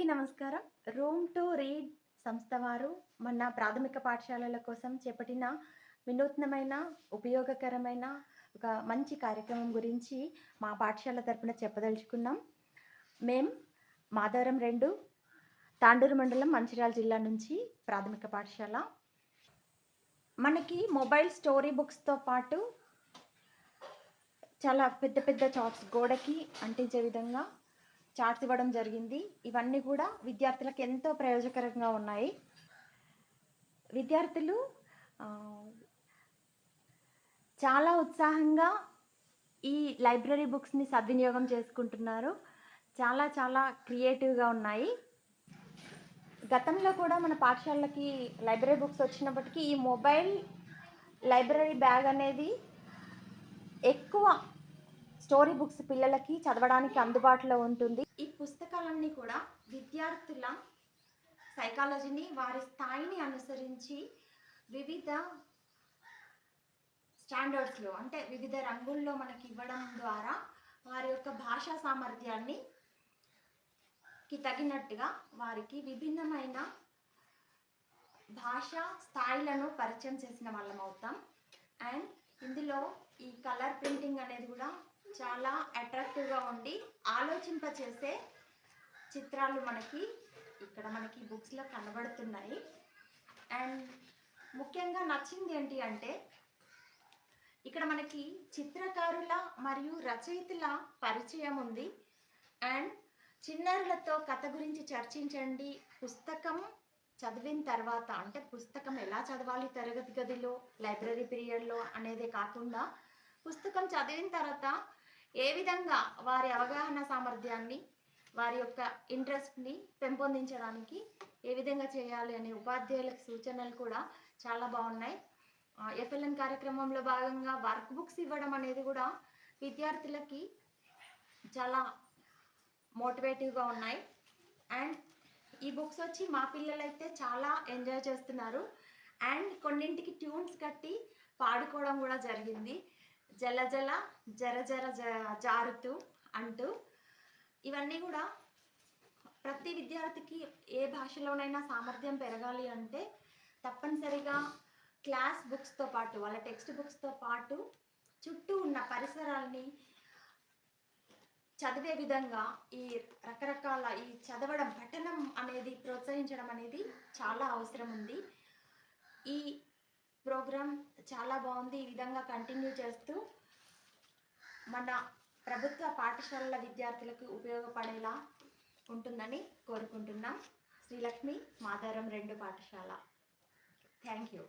అందరికీ నమస్కారం. Room to read సంస్థ వారు మన ప్రాథమిక పాఠశాలల కోసం చేపట్టిన వినూత్నమైన, ఉపయోగకరమైన ఒక మంచి కార్యక్రమం గురించి మా పాఠశాల తరపున చెప్పదలుచుకున్నాం. మేం మాధవరం 2 తాండూరు మండలం మంచిర్యాల జిల్లా నుంచి ప్రాథమిక పాఠశాల. మనకి మొబైల్ స్టోరీ బుక్స్‌తో పాటు చాలా పెద్ద పెద్ద చార్ట్స్ గోడకి అంటించే విధంగా చార్ట్స్ ఇవ్వడం జరిగింది. ఇవన్నీ కూడా విద్యార్థులకు ఎంతో ప్రయోజకరంగా ఉన్నాయి. విద్యార్థులు చాలా ఉత్సాహంగా ఈ లైబ్రరీ బుక్స్‌ని సద్వినియోగం చేసుకుంటున్నారు. చాలా చాలా క్రియేటివ్‌గా ఉన్నాయి. గతంలో కూడా మన పాఠశాలకి లైబ్రరీ బుక్స్ వచ్చినప్పటికీ ఈ మొబైల్ లైబ్రరీ బ్యాగ్ అనేది ఎక్కువ స్టోరీ బుక్స్ పిల్లలకి చదవడానికి అందుబాటులో ఉంటుంది. ఈ పుస్తకాలన్నీ కూడా విద్యార్థుల సైకాలజీని, వారి స్థాయిని అనుసరించి వివిధ స్టాండర్డ్స్‌లో అంటే వివిధ రంగుల్లో మనకి ఇవ్వడం ద్వారా వారి యొక్క భాషా సామర్థ్యాన్ని తగినట్టుగా వారికి విభిన్నమైన భాషా స్థాయిలను పరిచయం చేసిన వాళ్ళం అవుతాం. అండ్ ఇందులో ఈ కలర్ ప్రింటింగ్ అనేది కూడా చాలా అట్రాక్టివ్గా ఉండి ఆలోచింపచేసే చిత్రాలు మనకి బుక్స్లో కనబడుతున్నాయి. అండ్ ముఖ్యంగా నచ్చింది ఏంటి అంటే ఇక్కడ మనకి చిత్రకారుల మరియు రచయితల పరిచయం ఉంది. అండ్ చిన్నారులతో కథ గురించి చర్చించండి. పుస్తకం చదివిన తర్వాత అంటే పుస్తకం ఎలా చదవాలి తరగతి గదిలో, లైబ్రరీ పీరియడ్లో అనేదే కాకుండా పుస్తకం చదివిన తర్వాత ఏ విధంగా వారి అవగాహన సామర్థ్యాన్ని, వారి యొక్క ఇంట్రెస్ట్ని పెంపొందించడానికి ఏ విధంగా చేయాలి అనే ఉపాధ్యాయులకు సూచనలు కూడా చాలా బాగున్నాయి. ఎఫ్ఎల్ఎన్ కార్యక్రమంలో భాగంగా వర్క్ బుక్స్ ఇవ్వడం అనేది కూడా విద్యార్థులకి చాలా మోటివేటివ్గా ఉన్నాయి. అండ్ ఈ బుక్స్ వచ్చి మా పిల్లలైతే చాలా ఎంజాయ్ చేస్తున్నారు. అండ్ కొన్నింటికి ట్యూన్స్ కట్టి పాడుకోవడం కూడా జరిగింది. జల జల జర జర జారుతూ అంటూ. ఇవన్నీ కూడా ప్రతి విద్యార్థికి ఏ భాషలోనైనా సామర్థ్యం పెరగాలి అంటే తప్పనిసరిగా క్లాస్ బుక్స్తో పాటు, వాళ్ళ టెక్స్ట్ బుక్స్తో పాటు చుట్టూ ఉన్న పరిసరాల్ని చదివే విధంగా ఈ రకరకాల ఈ చదవడం, పఠనం అనేది ప్రోత్సహించడం అనేది చాలా అవసరం ఉంది. ఈ ప్రోగ్రాం చాలా బాగుంది. ఈ విధంగా కంటిన్యూ చేస్తూ మన ప్రభుత్వ పాఠశాలల విద్యార్థులకు ఉపయోగపడేలా ఉంటుందని కోరుకుంటున్నాం. శ్రీలక్ష్మి, మాధవరం 2 పాఠశాల. Thank you.